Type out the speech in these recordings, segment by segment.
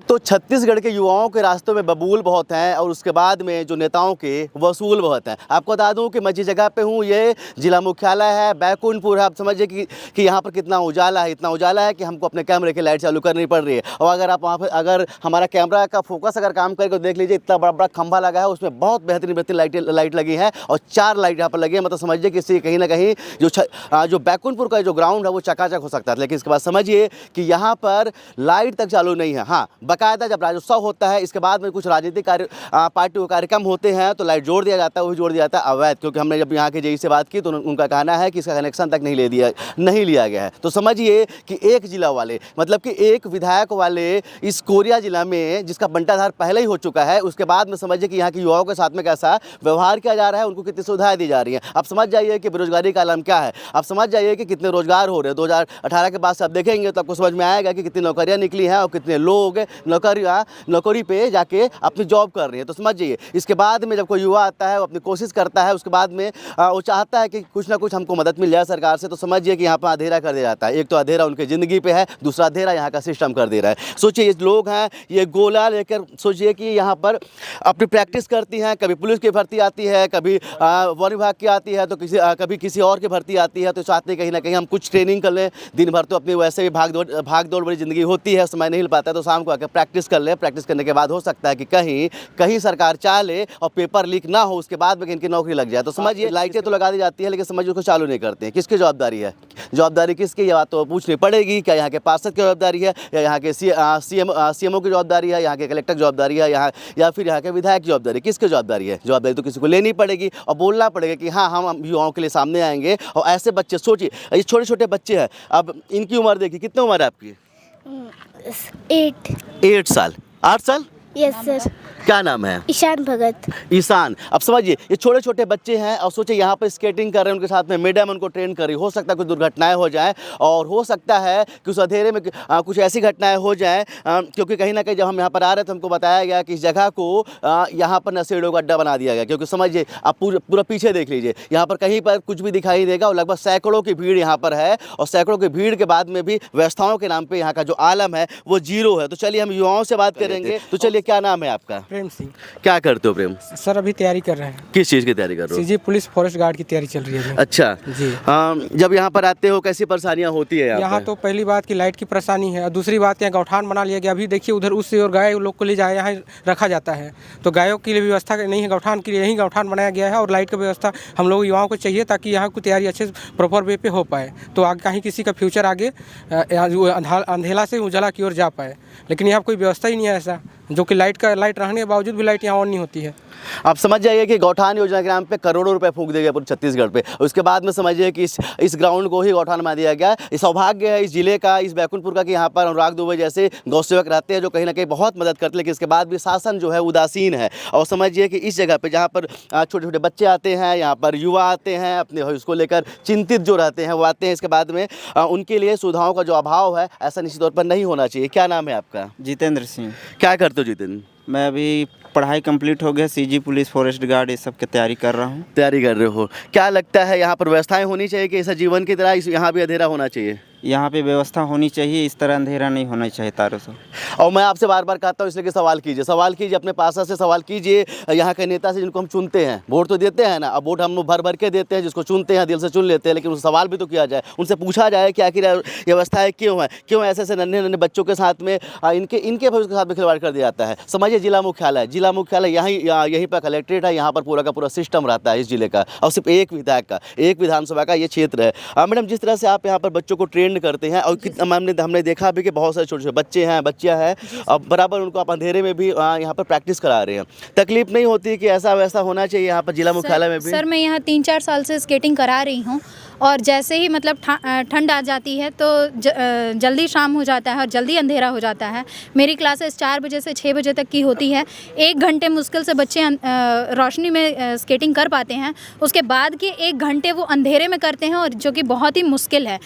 तो छत्तीसगढ़ के युवाओं के रास्तों में बबूल बहुत हैं और उसके बाद में जो नेताओं के वसूल बहुत हैं। आपको बता दूं कि मैं जिस जगह पे हूं ये जिला मुख्यालय है, बैकुंठपुर है। आप समझिए कि यहाँ पर कितना उजाला है, इतना उजाला है कि हमको अपने कैमरे की लाइट चालू करनी पड़ रही है। और अगर आप वहाँ पर अगर हमारा कैमरा का फोकस अगर काम करके देख लीजिए, इतना बड़ा बड़ा खंभा लगा है, उसमें बहुत बेहतरीन लाइट लगी है और 4 लाइट यहाँ पर लगी है। मतलब समझिए कि इससे कहीं ना कहीं जो बैकुंठपुर का जो ग्राउंड है वो चकाचक हो सकता है। लेकिन इसके बाद समझिए कि यहाँ पर लाइट तक चालू नहीं है। हाँ, बाकायदा जब राज्योत्सव होता है, इसके बाद में कुछ राजनीतिक पार्टी कार्यक्रम होते हैं तो लाइट जोड़ दिया जाता है, वो जोड़ दिया जाता है अवैध। क्योंकि हमने जब यहाँ के जेई से बात की तो उनका कहना है कि इसका कनेक्शन तक नहीं लिया गया है। तो समझिए कि एक जिला वाले, मतलब कि एक विधायक वाले इस कोरिया जिला में जिसका बंटाधार पहले ही हो चुका है, उसके बाद में समझिए कि यहाँ के युवाओं के साथ में कैसा व्यवहार किया जा रहा है, उनको कितनी सुविधाएं दी जा रही हैं। आप समझ जाइए कि बेरोजगारी का आलम क्या है। आप समझ जाइए कि कितने रोजगार हो रहे हैं। 2018 के बाद से आप देखेंगे तो आपको समझ में आएगा कि कितनी नौकरियां निकली हैं और कितने लोग नौकरी पे जाके अपनी जॉब कर रहे हैं। तो समझ जाइए, इसके बाद में जब कोई युवा आता है, वो अपनी कोशिश करता है, उसके बाद में वो चाहता है कि कुछ ना कुछ हमको मदद मिल जाए सरकार से, तो समझिए कि यहाँ पर अंधेरा कर दिया जाता है। एक तो अंधेरा उनकी ज़िंदगी पे है, दूसरा अंधेरा यहाँ का सिस्टम कर दे रहा है। सोचिए ये लोग हैं, ये गोला लेकर सोचिए कि यहाँ पर अपनी प्रैक्टिस करती हैं। कभी पुलिस की भर्ती आती है, कभी वन विभाग की आती है, तो कभी किसी और की भर्ती आती है। तो चाहते कहीं ना कहीं हम कुछ ट्रेनिंग कर लें। दिन भर तो अपनी वैसे भी भाग दौड़ बड़ी ज़िंदगी होती है, समय नहीं मिल पाता है, तो शाम को आकर प्रैक्टिस कर ले। प्रैक्टिस करने के बाद हो सकता है कि कहीं सरकार चाह ले और पेपर लीक ना हो, उसके बाद में इनकी नौकरी लग जाए। तो समझिए लाइटें तो लगा दी जाती है, लेकिन समझिए उसको चालू नहीं करते हैं। किसकी जवाबदारी है? जवाबदारी किसकी, ये बात तो पूछनी पड़ेगी। क्या यहाँ के पार्षद की जवाबदारी है, या यहाँ के सीएमओ की जवाबदारी है, यहाँ के कलेक्टर की जवाबदारी है, या फिर यहाँ के विधायक की जवाबदारी? किसकी जवाबदारी है? जवाबदारी तो किसी को लेनी पड़ेगी और बोलना पड़ेगा कि हाँ, हम युवाओं के लिए सामने आएंगे। और ऐसे बच्चे, सोचिए ये छोटे छोटे बच्चे हैं, अब इनकी उम्र देखिए, कितनी उम्र है आपकी? 8 साल, 8 साल। Yes sir. क्या नाम है? ईशान भगत। ईशान। अब समझिए ये छोटे छोटे बच्चे हैं और सोचिए यहाँ पर स्केटिंग कर रहे हैं, उनके साथ में मैडम उनको ट्रेन कर रही। हो सकता है कुछ दुर्घटनाएं हो जाएं और हो सकता है कि उस अंधेरे में कुछ ऐसी घटनाएं हो जाएं, क्योंकि कहीं ना कहीं जब हम यहाँ पर आ रहे थे हमको बताया गया कि इस जगह को यहाँ पर नशेड़ियों का अड्डा बना दिया गया। क्योंकि समझिए आप पूरा पीछे देख लीजिए, यहाँ पर कहीं पर कुछ भी दिखाई देगा और लगभग सैकड़ों की भीड़ यहाँ पर है, और सैकड़ों की भीड़ के बाद में भी व्यवस्थाओं के नाम पर यहाँ का जो आलम है वो जीरो है। तो चलिए हम युवाओं से बात करेंगे। तो चलिए, क्या नाम है आपका? प्रेम सिंह। क्या करते हो प्रेम? सर अभी तैयारी कर रहे हैं। किस चीज़ की तैयारी कर रहे हो? सीजी पुलिस फॉरेस्ट गार्ड की तैयारी चल रही है। अच्छा जी। जब यहाँ पर आते हो कैसी परेशानियाँ होती है यहाँ तो पहली बात की लाइट की परेशानी है, और दूसरी बात यहाँ गौठान बना लिया गया। अभी देखिए उधर उस और गाय लोग को ले जाए यहाँ रखा जाता है, तो गायों के लिए व्यवस्था नहीं है। गौठान के लिए यही गौठान बनाया गया है, और लाइट की व्यवस्था हम लोग युवाओं को चाहिए ताकि यहाँ की तैयारी अच्छे प्रॉपर वे पे हो पाए, तो आगे कहीं किसी का फ्यूचर आगे अंधेला से उजाला की ओर जा पाए। लेकिन यहाँ कोई व्यवस्था ही नहीं है ऐसा, जो कि लाइट रहने के बावजूद भी लाइट यहाँ ऑन नहीं होती है। आप समझ जाइए कि गौठान योजना के नाम पे करोड़ों रुपए फूंक दिए गए पूरे छत्तीसगढ़ पे। उसके बाद में समझिए कि इस ग्राउंड को ही गौठान बना दिया गया। इस सौभाग्य है इस जिले का, इस बैकुंठपुर का, कि यहाँ पर अनुराग दुबे जैसे गौ सेवक रहते हैं जो कहीं ना कहीं बहुत मदद करते हैं। लेकिन इसके बाद भी शासन जो है उदासीन है। और समझिए कि इस जगह पर जहाँ पर छोटे छोटे बच्चे आते हैं, यहाँ पर युवा आते हैं, अपने उसको लेकर चिंतित जो रहते हैं वो आते हैं। इसके बाद में उनके लिए सुविधाओं का जो अभाव है, ऐसा निश्चित तौर पर नहीं होना चाहिए। क्या नाम है आपका? जितेंद्र सिंह। क्या करते हो जितेंद्र? मैं अभी पढ़ाई कंप्लीट हो गया, सीजी पुलिस फॉरेस्ट गार्ड ये सब की तैयारी कर रहा हूँ। तैयारी कर रहे हो? क्या लगता है यहाँ पर व्यवस्थाएं होनी चाहिए कि ऐसा जीवन की तरह यहाँ भी अंधेरा होना चाहिए? यहाँ पे व्यवस्था होनी चाहिए, इस तरह अंधेरा नहीं होना चाहिए तारों से। और मैं आपसे बार बार कहता हूँ इसलिए कि सवाल कीजिए अपने पार्षद से, सवाल कीजिए यहाँ के नेता से जिनको हम चुनते हैं। वोट तो देते हैं ना, अब वोट हम भर के देते हैं, जिसको चुनते हैं दिल से चुन लेते हैं, लेकिन उनसे सवाल भी तो किया जाए, उनसे पूछा जाए कि आखिर व्यवस्थाएँ क्यों है, क्यों ऐसे नन्हे बच्चों के साथ में इनके भविष्य के साथ में खिलवाड़ कर दिया जाता है। समझिए जिला मुख्यालय यहीं पर कलेक्ट्रेट है, यहाँ पर पूरा का पूरा सिस्टम रहता है इस जिले का, और सिर्फ एक विधायक का, एक विधानसभा का ये क्षेत्र है। मैडम, जिस तरह से आप यहाँ पर बच्चों को ट्रेंड करते हैं, और हमने देखा भी कि बहुत सारे छोटे छोटे बच्चे हैं, बच्चियां हैं, अब बराबर उनको आप अंधेरे में भी यहाँ पर प्रैक्टिस करा रहे हैं। तकलीफ नहीं होती कि ऐसा वैसा होना चाहिए यहाँ पर जिला मुख्यालय में भी? सर मैं यहाँ 3-4 साल से स्केटिंग करा रही हूँ, और जैसे ही मतलब ठंड आ जाती है तो जल्दी शाम हो जाता है और जल्दी अंधेरा हो जाता है। मेरी क्लासेस 4 बजे से 6 बजे तक की होती है। 1 घंटे मुश्किल से बच्चे रोशनी में स्केटिंग कर पाते हैं, उसके बाद के 1 घंटे वो अंधेरे में करते हैं, और जो कि बहुत ही मुश्किल है।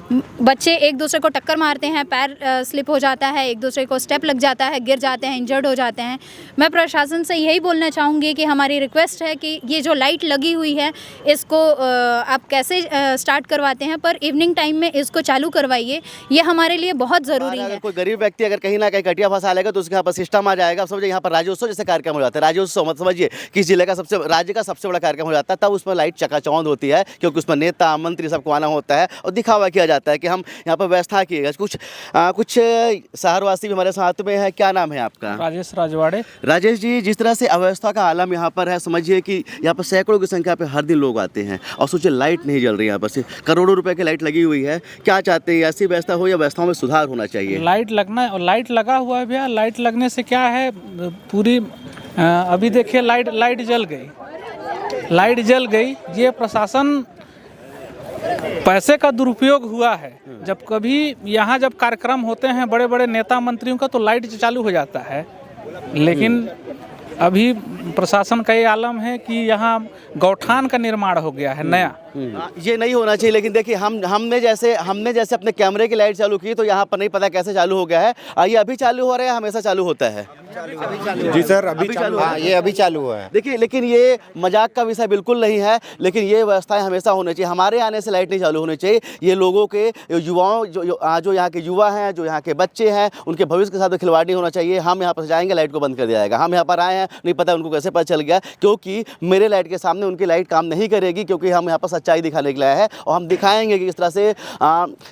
बच्चे एक दूसरे को टक्कर मारते हैं, पैर स्लिप हो जाता है, एक दूसरे को स्टेप लग जाता है, गिर जाते हैं, इंजर्ड हो जाते हैं। मैं प्रशासन से यही बोलना चाहूँगी कि हमारी रिक्वेस्ट है कि ये जो लाइट लगी हुई है इसको आप कैसे स्टार्ट करवाते हैं, पर इवनिंग टाइम में इसको चालू करवाइए, ये हमारे लिए बहुत ज़रूरी अगर है। कोई गरीब व्यक्ति अगर कहीं ना कहीं कटिया फंसा लेगा तो उसके यहाँ पर सिस्टम आ जाएगा। समझिए यहाँ पर राज्योत्सव जैसे कार्यक्रम हो जाता है, राज्योत्सव मत समझिए किस जिले का राज्य का सबसे बड़ा कार्यक्रम हो जाता है, तब उसमें लाइट चकाचौंध होती है, क्योंकि उसमें नेता मंत्री सबको आना होता है और दिखावा किया जाता है कि हम यहाँ पर व्यवस्था की है। कुछ शहरवासी भी हमारे साथ में है। क्या नाम है आपका? राजेश राजवाड़े। राजेश जी, जिस तरह से अव्यवस्था का आलम यहाँ पर है, समझिए कि यहाँ पर सैकड़ों की संख्या पे हर दिन लोग आते हैं और सोचिए लाइट नहीं जल रही, यहाँ पर से करोड़ों रुपए की लाइट लगी हुई है। क्या चाहते हैं, ऐसी व्यवस्था हो या व्यवस्थाओं में सुधार होना चाहिए? लाइट लगना और लाइट लगा हुआ है भैया। लाइट लगने से क्या है, पूरी अभी देखिए लाइट जल गई। ये प्रशासन पैसे का दुरुपयोग हुआ है। जब कभी यहाँ जब कार्यक्रम होते हैं बड़े बड़े नेता मंत्रियों का तो लाइट चालू हो जाता है, लेकिन अभी प्रशासन का ये आलम है कि यहाँ गौठान का निर्माण हो गया है नया। ये नहीं होना चाहिए। लेकिन देखिए हमने जैसे अपने कैमरे की लाइट चालू की तो यहाँ पर नहीं पता कैसे चालू हो गया है। ये अभी चालू हो रहा है, हमेशा चालू होता है? जी सर, अभी चालू। हाँ, ये अभी चालू हुआ है। देखिए, लेकिन ये मजाक का विषय बिल्कुल नहीं है, लेकिन ये व्यवस्थाएं हमेशा होनी चाहिए। हमारे आने से लाइट नहीं चालू होनी चाहिए। ये लोगों के युवाओं जो यहाँ के युवा हैं, जो यहाँ के बच्चे हैं, उनके भविष्य के साथ खिलवाड़ नहीं होना चाहिए। हम यहाँ पर जाएंगे, लाइट को बंद कर दिया जाएगा। हम यहाँ पर आए हैं, नहीं पता उनको कैसे पता चल गया, क्योंकि मेरे लाइट के सामने उनकी लाइट काम नहीं करेगी, क्योंकि हम यहाँ पर सच्चाई दिखाने के लिए आए हैं और हम दिखाएंगे कि इस तरह से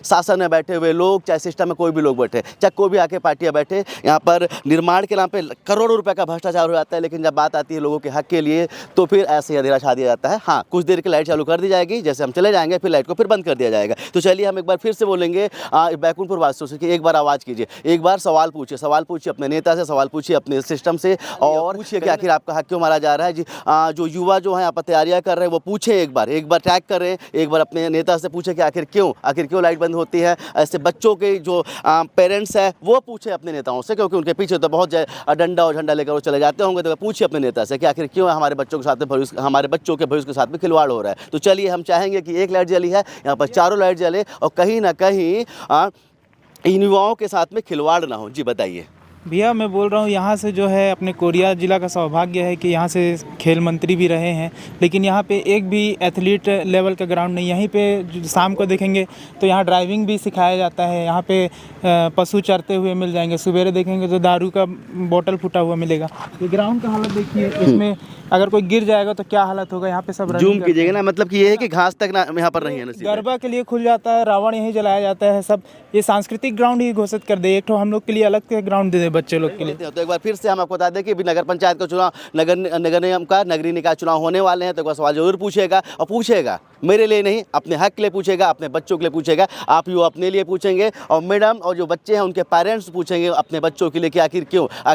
शासन में बैठे हुए लोग, चाहे सिस्टम में कोई भी लोग बैठे, चाहे कोई भी आके पार्टियाँ बैठे, यहाँ पर निर्माण के नाम पर करोड़ों रुपए का भ्रष्टाचार हो जाता है। लेकिन जब बात आती है लोगों के हक के लिए तो फिर ऐसे ही अंधेरा छा दिया जाता है। हाँ, कुछ देर की लाइट चालू कर दी जाएगी, जैसे हम चले जाएंगे फिर लाइट को फिर बंद कर दिया जाएगा। तो चलिए हम एक बार फिर से बोलेंगे बैकुंठपुर वासियों से कि एक बार आवाज़ कीजिए, एक बार सवाल पूछिए अपने नेता से, सवाल पूछिए अपने सिस्टम से और पूछिए कि आखिर आपका हक क्यों मारा जा रहा है। जी, जो युवा जो है यहाँ पर तैयारियाँ कर रहे हैं वो पूछे, एक बार ट्रैक करें, एक बार अपने नेता से पूछे कि आखिर क्यों लाइट बंद होती है। ऐसे बच्चों के जो पेरेंट्स हैं वो पूछे अपने नेताओं से, क्योंकि उनके पीछे तो बहुत डंडा और झंडा लेकर वो चले जाते होंगे। तो पूछिए अपने नेता से कि आखिर क्यों हमारे बच्चों के साथ में हमारे बच्चों के भविष्य के साथ में खिलवाड़ हो रहा है। तो चलिए हम चाहेंगे कि एक लाइट जली है, यहाँ पर चारों लाइट जले और कहीं ना कहीं इन युवाओं के साथ में खिलवाड़ ना हो। जी बताइए। भैया मैं बोल रहा हूँ, यहाँ से जो है अपने कोरिया ज़िला का सौभाग्य है कि यहाँ से खेल मंत्री भी रहे हैं, लेकिन यहाँ पे एक भी एथलीट लेवल का ग्राउंड नहीं। यहीं पे शाम को देखेंगे तो यहाँ ड्राइविंग भी सिखाया जाता है, यहाँ पे पशु चरते हुए मिल जाएंगे। सवेरे देखेंगे तो दारू का बोतल फूटा हुआ मिलेगा। ये ग्राउंड का हालत देखिए, इसमें अगर कोई गिर जाएगा तो क्या हालत होगा। यहाँ पे सब जूम कीजिएगा ना, मतलब कि ये है कि घास तक ना यहाँ पर नहीं है नसीब। गरबा के लिए खुल जाता है, रावण यहीं जलाया जाता है। सब ये सांस्कृतिक ग्राउंड ही घोषित कर दे, एक तो हम लोग के लिए अलग से ग्राउंड दे दे बच्चे लोग के लिए। तो एक बार फिर से हम आपको बता दें कि अभी नगर पंचायत का चुनाव, नगरीय निकाय चुनाव होने वाले हैं। तो एक बार सवाल जरूर पूछेगा और पूछेगा मेरे लिए नहीं, अपने हक के लिए पूछेगा, अपने बच्चों के लिए पूछेगा। आप यो अपने लिए पूछेंगे और मैडम और जो बच्चे हैं उनके पेरेंट्स पूछेंगे अपने बच्चों के लिए कि आखिर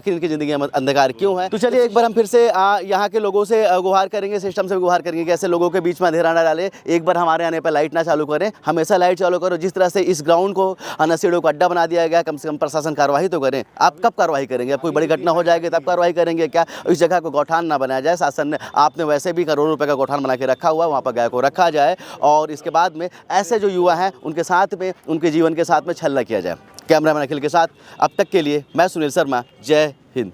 इनकी ज़िंदगी में अंधकार क्यों है। तो चलिए एक बार हम फिर से यहाँ के लोगों से गुहार करेंगे, सिस्टम से गुहार करेंगे कि ऐसे लोगों के बीच में अंधेरा ना डाले। एक बार हमारे आने पर लाइट ना चालू करें, हमेशा लाइट चालू करो। जिस तरह से इस ग्राउंड को नशेड़ों को अड्डा बना दिया गया, कम से कम प्रशासन कार्रवाई तो करें। आप कब कार्रवाई करेंगे? अब कोई बड़ी घटना हो जाएगी तब कार्रवाई करेंगे क्या? इस जगह को गौठान ना बनाया जाए। शासन ने, आपने वैसे भी करोड़ों रुपए का गौठान बना के रखा हुआ है, वहाँ पर गाय को रखा जाए और इसके बाद में ऐसे जो युवा हैं उनके साथ में, उनके जीवन के साथ में छल न किया जाए। कैमरामैन अखिल के साथ अब तक के लिए मैं सुनील शर्मा, जय हिंद।